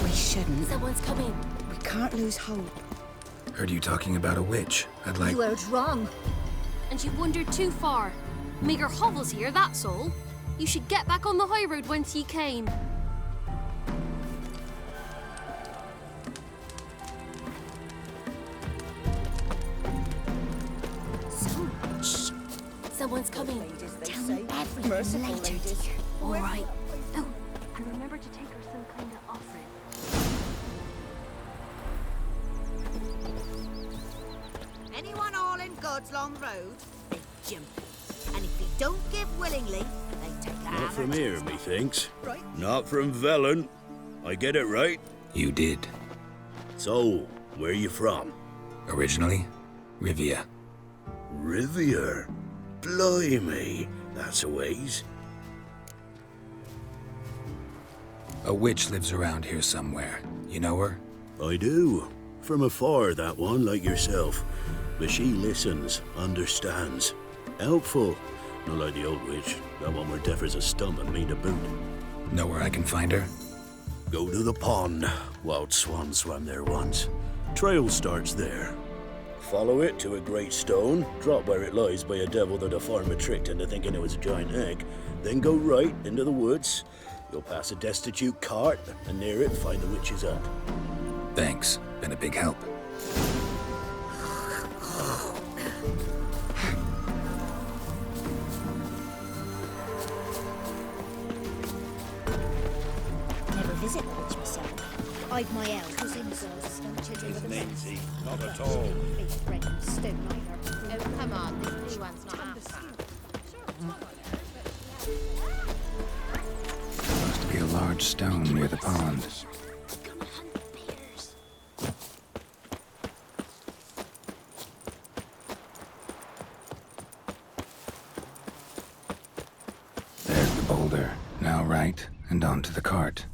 We shouldn't. Someone's coming. We can't lose hope. Heard you talking about a witch. I'd like... You heard wrong. And you wandered too far. Mager hovels here, that's all. You should get back on the high road whence ye came. Shh. Someone's coming. Tell me everything later, dear. All right. Oh, and remember to take her some kind of offering. Anyone all in God's Long Road, they jump. And if they don't give willingly, they take a hammer. Not from here, methinks. Right. Not from Velen. I get it right? You did. So, where you from? Originally, Rivia. Rivia? Blimey, that's a ways. A witch lives around here somewhere. You know her? I do. From afar, that one, like yourself. But she listens, understands. Helpful. Not like the old witch. That one were deaf as a stump and mean to boot. Know where I can find her? Go to the pond. Wild swan swam there once. Trail starts there. Follow it to a great stone, drop where it lies by a devil that a farmer tricked into thinking it was a giant egg, then go right into the woods. You'll pass a destitute cart, and near it find the witch's hut. Thanks. Been a big help. Never visit the witch myself. I've my elders in Zoz, don't you do with Easy, not at all. Big bread and stone either. Oh, come on, this new one's not half Must be a large stone near the pond. There's the boulder. Now right, and onto the cart.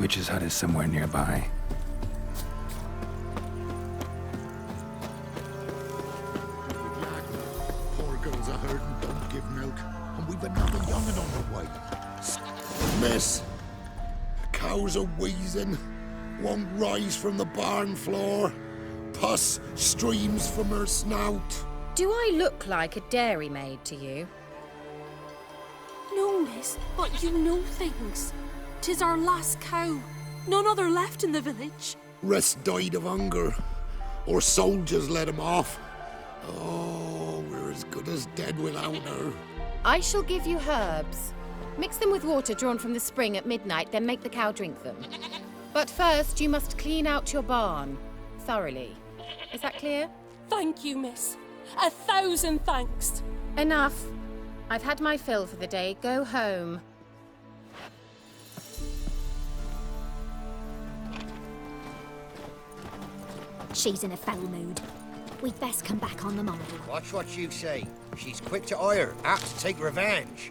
Witch's hut is somewhere nearby. Poor girls are hurt and don't give milk, and we've another young'un on the way. Miss, cows are wheezing, won't rise from the barn floor. Pus streams from her snout. Do I look like a dairymaid to you? No, miss, but you know things. 'Tis our last cow. None other left in the village. Rest died of hunger, or soldiers let him off. Oh, we're as good as dead without her. I shall give you herbs. Mix them with water drawn from the spring at midnight, then make the cow drink them. But first, you must clean out your barn thoroughly. Is that clear? Thank you, miss. 1,000 thanks. Enough. I've had my fill for the day. Go home. She's in a foul mood. We'd best come back on the morrow. Watch what you say. She's quick to ire, apt to take revenge.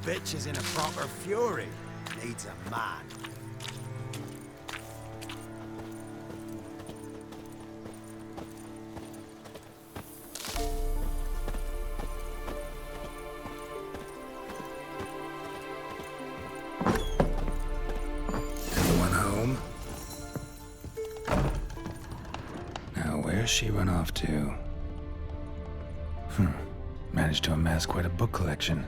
Bitch is in a proper fury. Needs a man. Anyone home? Now, where's she run off to? Managed to amass quite a book collection.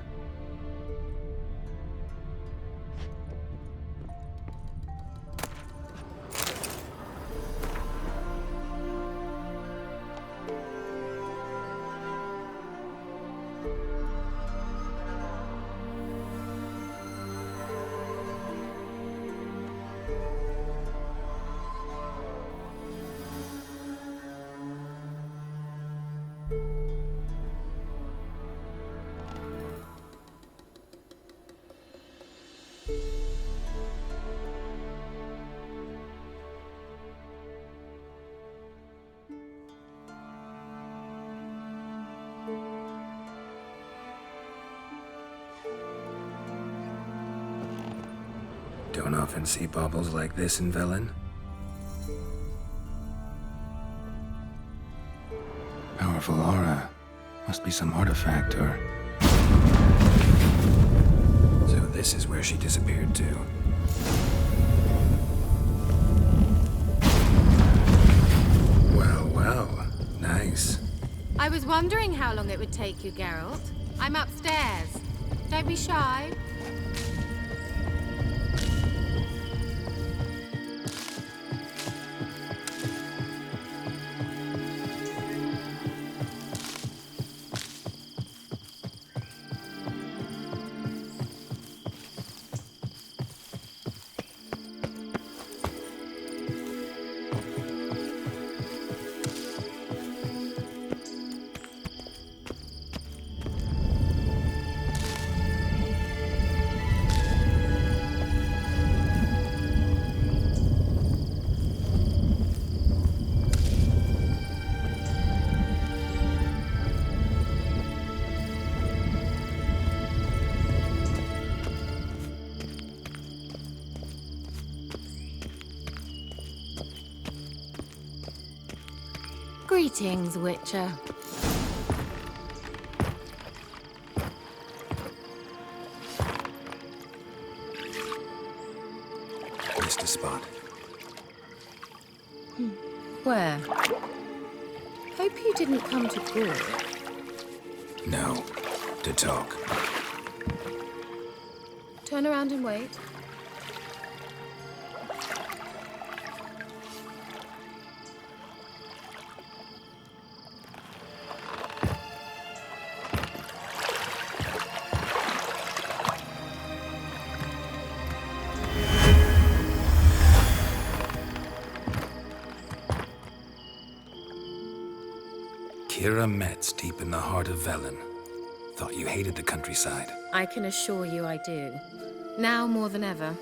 Don't often see baubles like this in Velen. Powerful aura. Must be some artifact or... So this is where she disappeared to. Well, well. Nice. I was wondering how long it would take you, Geralt. I'm upstairs. Don't be shy. Greetings, Witcher. Missed a spot. Where? Hope you didn't come to Gore. No. To talk. Turn around and wait. Kira Metz, deep in the heart of Velen. Thought you hated the countryside. I can assure you I do. Now more than ever.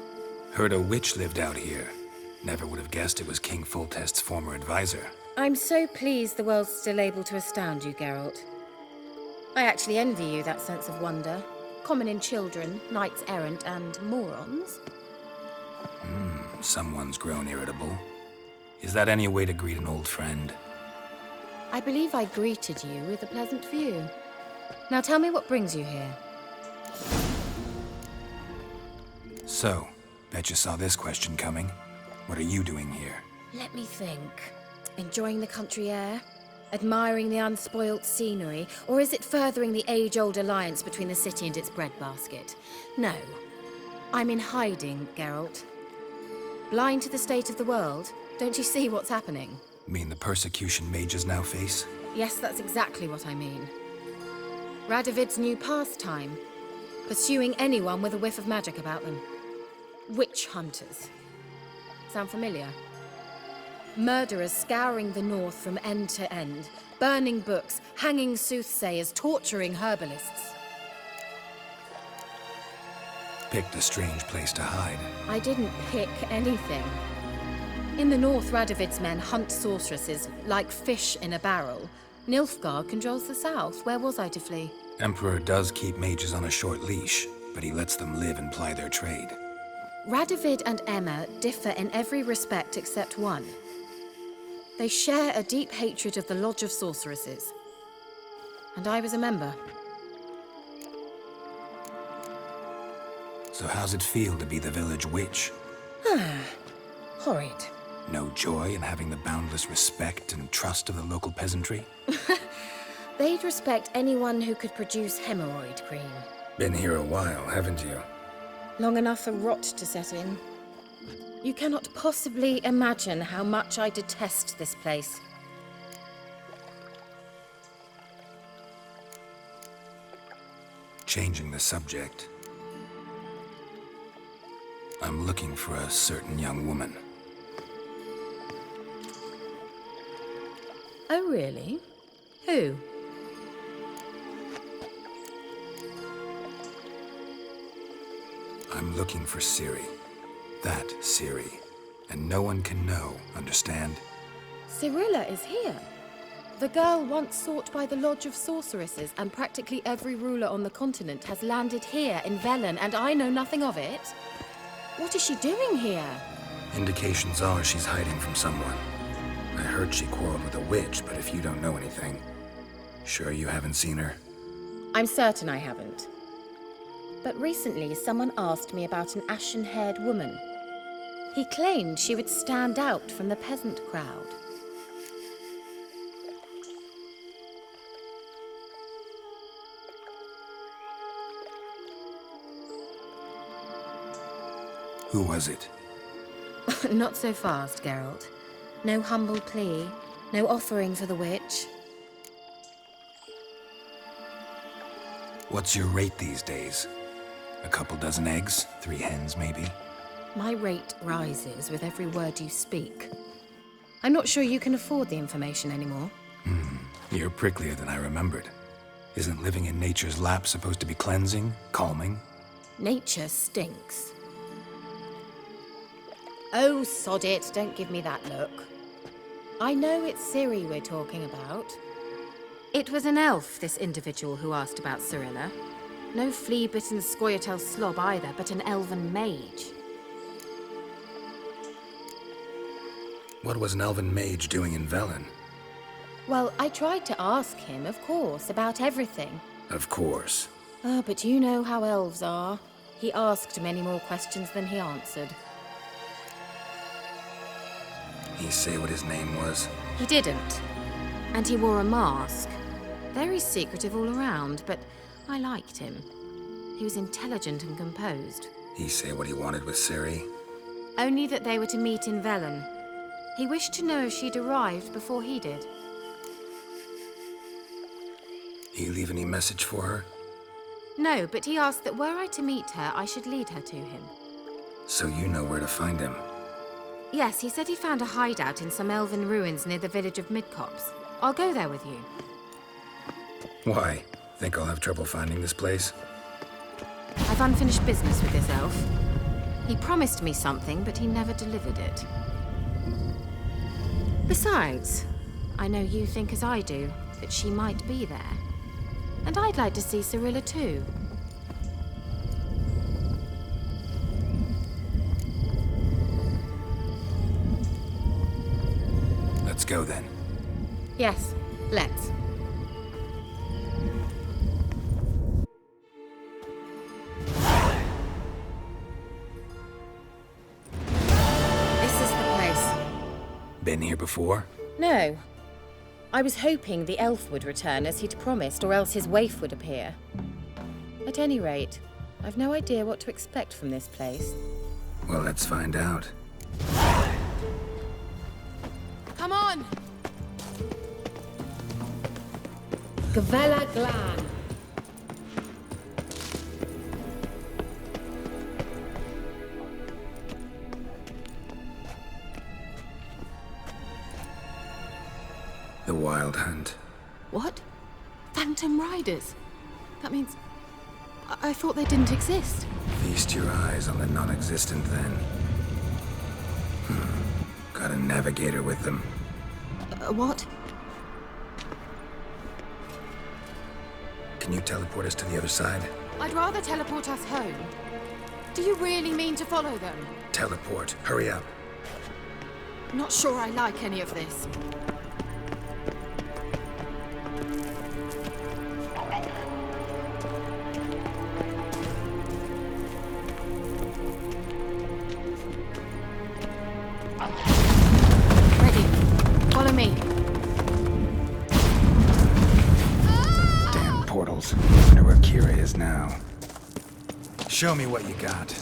Heard a witch lived out here. Never would have guessed it was King Foltest's former advisor. I'm so pleased the world's still able to astound you, Geralt. I actually envy you that sense of wonder. Common in children, knights errant, and morons. Someone's grown irritable. Is that any way to greet an old friend? I believe I greeted you with a pleasant view. Now tell me what brings you here. So, bet you saw this question coming. What are you doing here? Let me think. Enjoying the country air? Admiring the unspoilt scenery? Or is it furthering the age-old alliance between the city and its breadbasket? No. I'm in hiding, Geralt. Blind to the state of the world? Don't you see what's happening? Mean the persecution mages now face? Yes, that's exactly what I mean. Radovid's new pastime. Pursuing anyone with a whiff of magic about them. Witch hunters. Sound familiar? Murderers scouring the north from end to end. Burning books, hanging soothsayers, torturing herbalists. Picked a strange place to hide. I didn't pick anything. In the north, Radovid's men hunt sorceresses like fish in a barrel. Nilfgaard controls the south. Where was I to flee? Emperor does keep mages on a short leash, but he lets them live and ply their trade. Radovid and Emma differ in every respect except one. They share a deep hatred of the Lodge of Sorceresses. And I was a member. So how's it feel to be the village witch? Horrid. No joy in having the boundless respect and trust of the local peasantry? They'd respect anyone who could produce hemorrhoid cream. Been here a while, haven't you? Long enough for rot to set in. You cannot possibly imagine how much I detest this place. Changing the subject. I'm looking for a certain young woman. Oh, really? Who? I'm looking for Ciri. That Ciri. And no one can know, understand? Cirilla is here. The girl once sought by the Lodge of Sorceresses, and practically every ruler on the continent has landed here in Velen, and I know nothing of it. What is she doing here? Indications are she's hiding from someone. I heard she quarreled with a witch, but if you don't know anything, sure you haven't seen her? I'm certain I haven't. But recently, someone asked me about an ashen-haired woman. He claimed she would stand out from the peasant crowd. Who was it? Not so fast, Geralt. No humble plea, no offering for the witch. What's your rate these days? A couple dozen eggs? 3 hens, maybe? My rate rises with every word you speak. I'm not sure you can afford the information anymore. You're pricklier than I remembered. Isn't living in nature's lap supposed to be cleansing, calming? Nature stinks. Oh, sod it, don't give me that look. I know it's Ciri we're talking about. It was an elf, this individual who asked about Cirilla. No flea-bitten Scoia'tael slob either, but an elven mage. What was an elven mage doing in Velen? Well, I tried to ask him, of course, about everything. Of course. Oh, but you know how elves are. He asked many more questions than he answered. He say what his name was? He didn't. And he wore a mask. Very secretive all around, but I liked him. He was intelligent and composed. He say what he wanted with Ciri? Only that they were to meet in Velen. He wished to know if she'd arrived before he did. He leave any message for her? No, but he asked that were I to meet her, I should lead her to him. So you know where to find him? Yes, he said he found a hideout in some elven ruins near the village of Midcopse. I'll go there with you. Why? Think I'll have trouble finding this place? I've unfinished business with this elf. He promised me something, but he never delivered it. Besides, I know you think as I do, that she might be there. And I'd like to see Cirilla too. Let's go then. Yes, let's. This is the place. Been here before? No. I was hoping the elf would return as he'd promised, or else his waif would appear. At any rate, I've no idea what to expect from this place. Well, let's find out. Come on! Gavella Glan. The Wild Hunt. What? Phantom Riders? That means... I thought they didn't exist. Feast your eyes on the non-existent then. Got a navigator with them. What? Can you teleport us to the other side? I'd rather teleport us home. Do you really mean to follow them? Teleport. Hurry up. Not sure I like any of this. Ready. Follow me. Damn portals. Wonder where Kira is now. Show me what you got.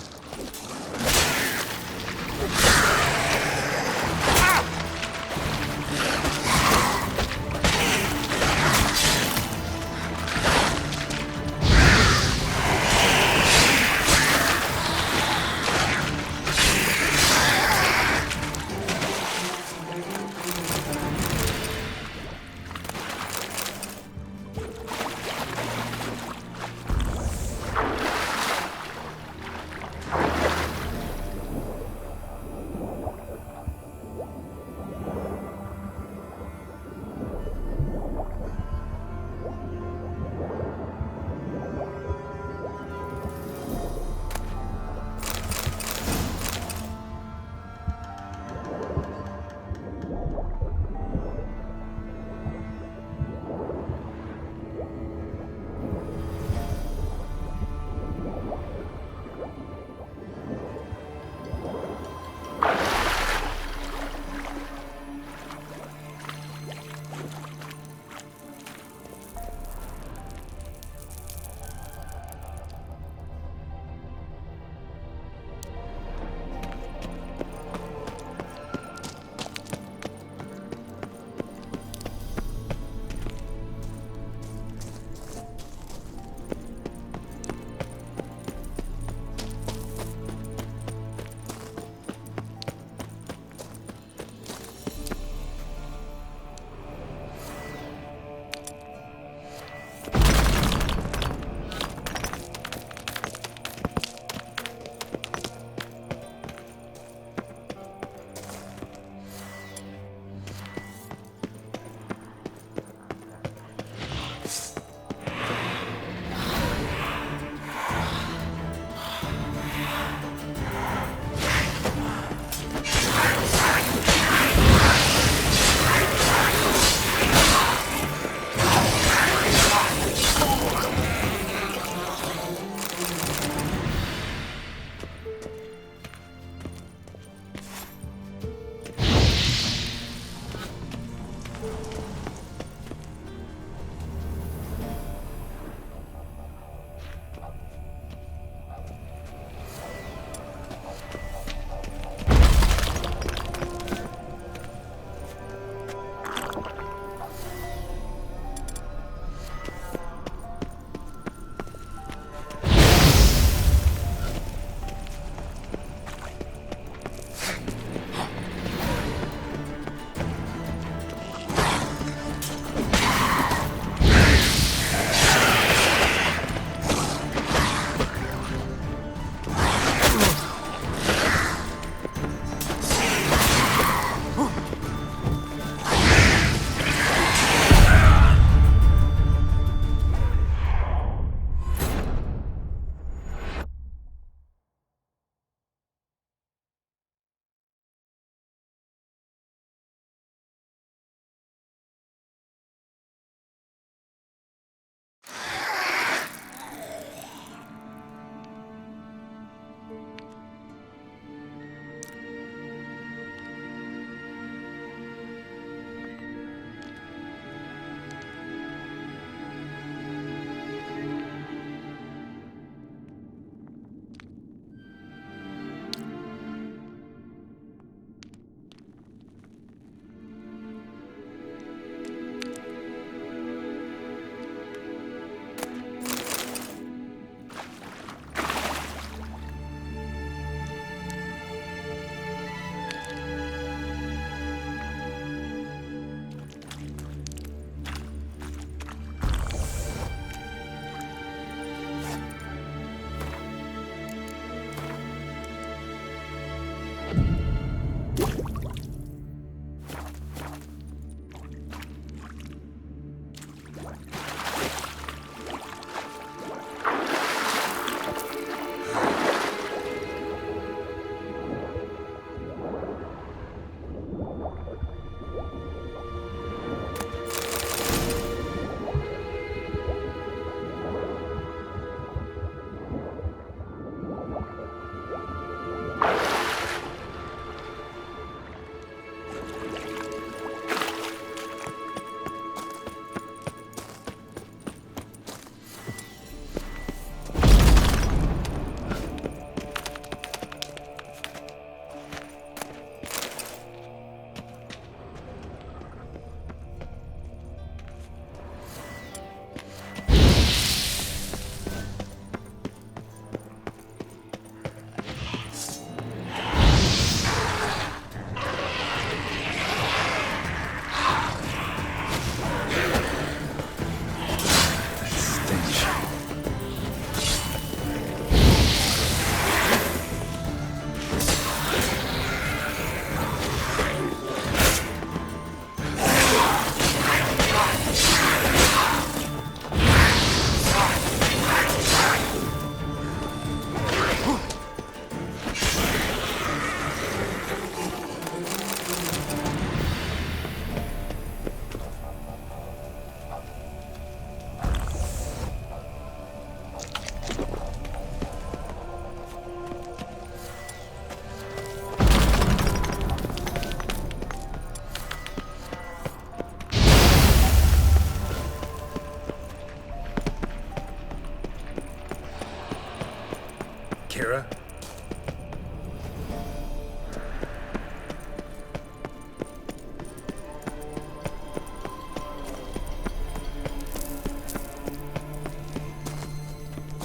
Kira?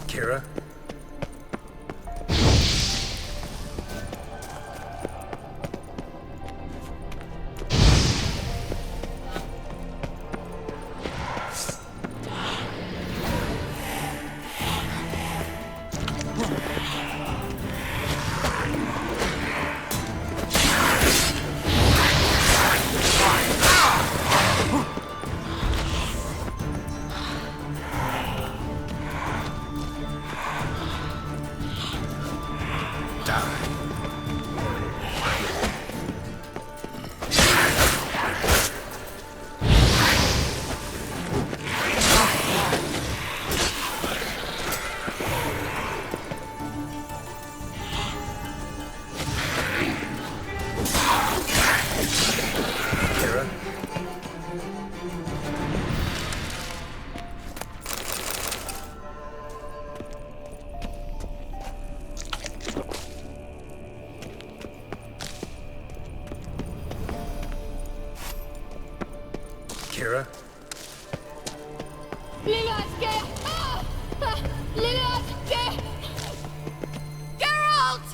Kira? Kira? Geralt!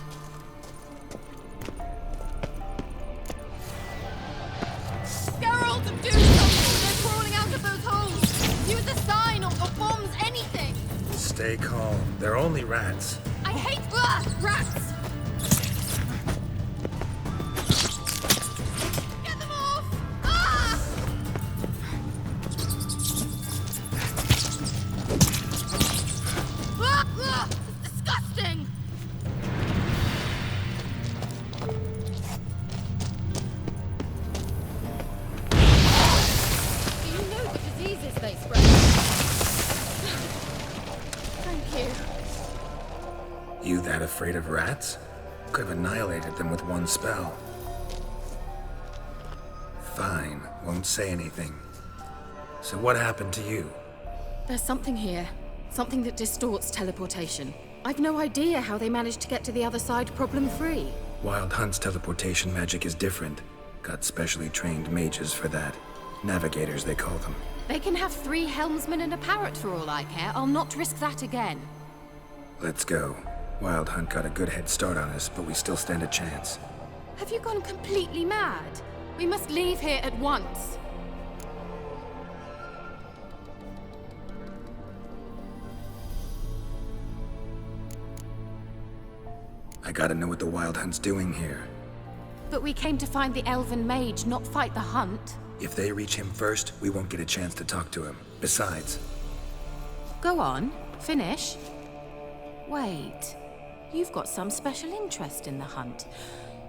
Geralt, do something! They're crawling out of those holes! Use a sign or bombs, anything! Stay calm. They're only rats. I hate rats! Get them off! Ah! It's disgusting! Do you know the diseases they spread? Thank you. You that afraid of rats? Could have annihilated them with one spell. Fine, won't say anything. So what happened to you? There's something here. Something that distorts teleportation. I've no idea how they managed to get to the other side problem-free. Wild Hunt's teleportation magic is different. Got specially trained mages for that. Navigators, they call them. They can have 3 helmsmen and a parrot for all I care. I'll not risk that again. Let's go. Wild Hunt got a good head start on us, but we still stand a chance. Have you gone completely mad? We must leave here at once. I gotta know what the Wild Hunt's doing here. But we came to find the elven mage, not fight the hunt. If they reach him first, we won't get a chance to talk to him. Besides, Go on, finish. Wait, you've got some special interest in the hunt.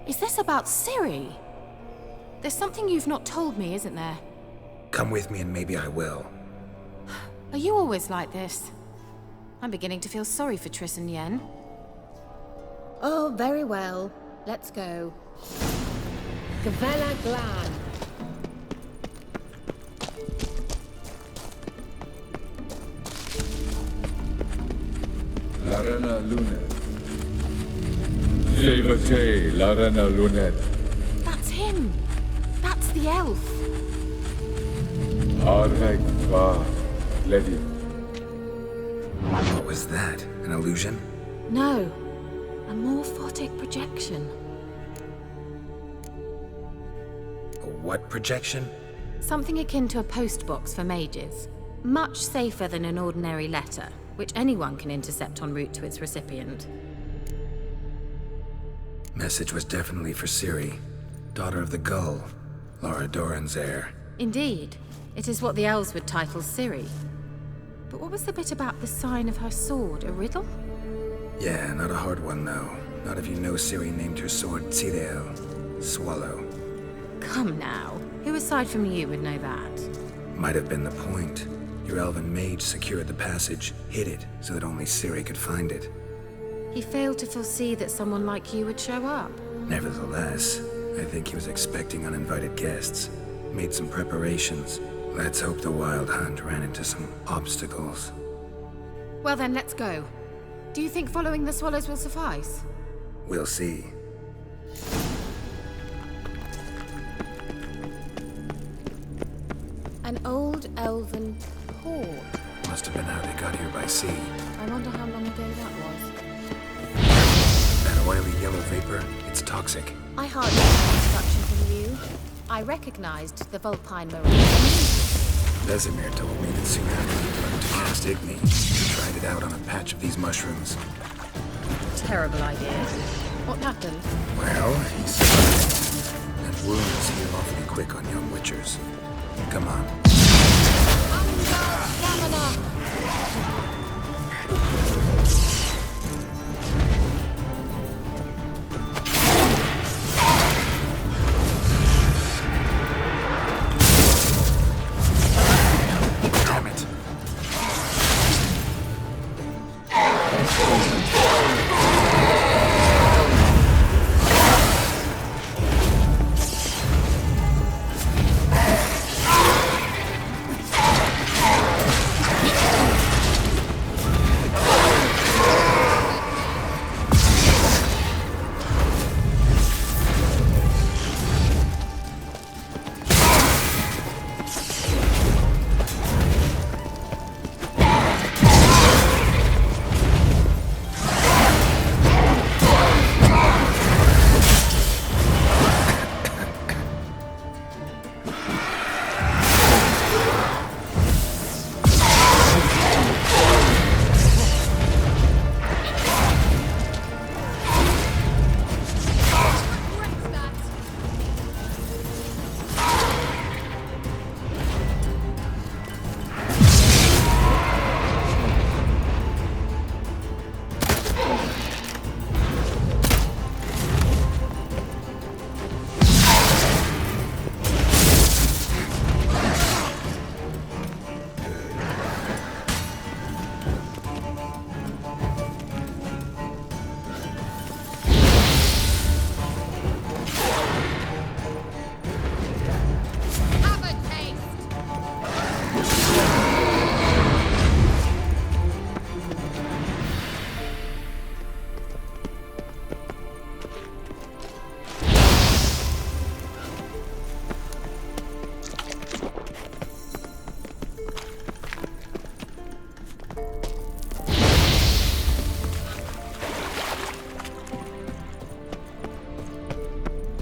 Is this about Ciri? There's something you've not told me, isn't there? come with me and maybe I will. Are you always like this? I'm beginning to feel sorry for Triss and Yen. Oh, very well. Let's go. Gavella Glan. Larena Lunet. Levate, Larena Lunet. That's him. That's the elf. Arvek Va Ledi. What was that? An illusion? No, a morphotic projection. A what projection? Something akin to a postbox for mages. Much safer than an ordinary letter, which anyone can intercept en route to its recipient. Message was definitely for Ciri, daughter of the Gull, Lara Doran's heir. Indeed. It is what the elves would title Ciri. But what was the bit about the sign of her sword? A riddle? Yeah, not a hard one though. Not if you know Ciri named her sword Tsidel, Swallow. Come now. Who aside from you would know that? Might have been the point. Your elven mage secured the passage, hid it, so that only Ciri could find it. He failed to foresee that someone like you would show up. Nevertheless, I think he was expecting uninvited guests. Made some preparations. Let's hope the Wild Hunt ran into some obstacles. Well then, let's go. Do you think following the swallows will suffice? We'll see. An old elven port. Must have been how they got here by sea. I wonder how long ago that was. That oily yellow vapor, it's toxic. I hardly had instruction from you. I recognized the Vulpine Marine. Vesemir told me that soon after he learned to cast Igni, he tried it out on a patch of these mushrooms. Terrible idea. What happened? Well, he survived. And wounds heal awfully quick on young witchers. Come on. Damn it.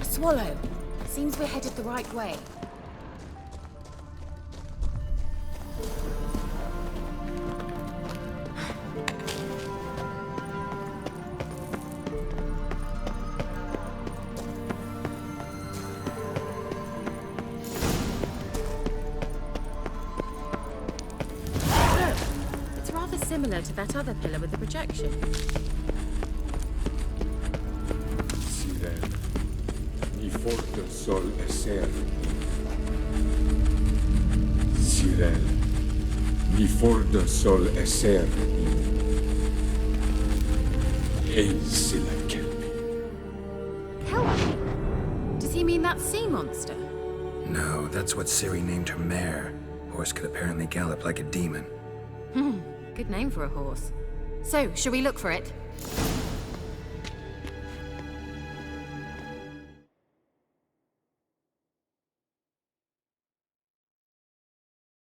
Swallow. Seems we're headed the right way. Look, it's rather similar to that other pillar with the projection. Ni forte sol eser. Sirel. Ni forte sol eser. Hail sila kelpi. Kelpie? Does he mean that sea monster? No, that's what Ciri named her mare. Horse could apparently gallop like a demon. Good name for a horse. So, shall we look for it?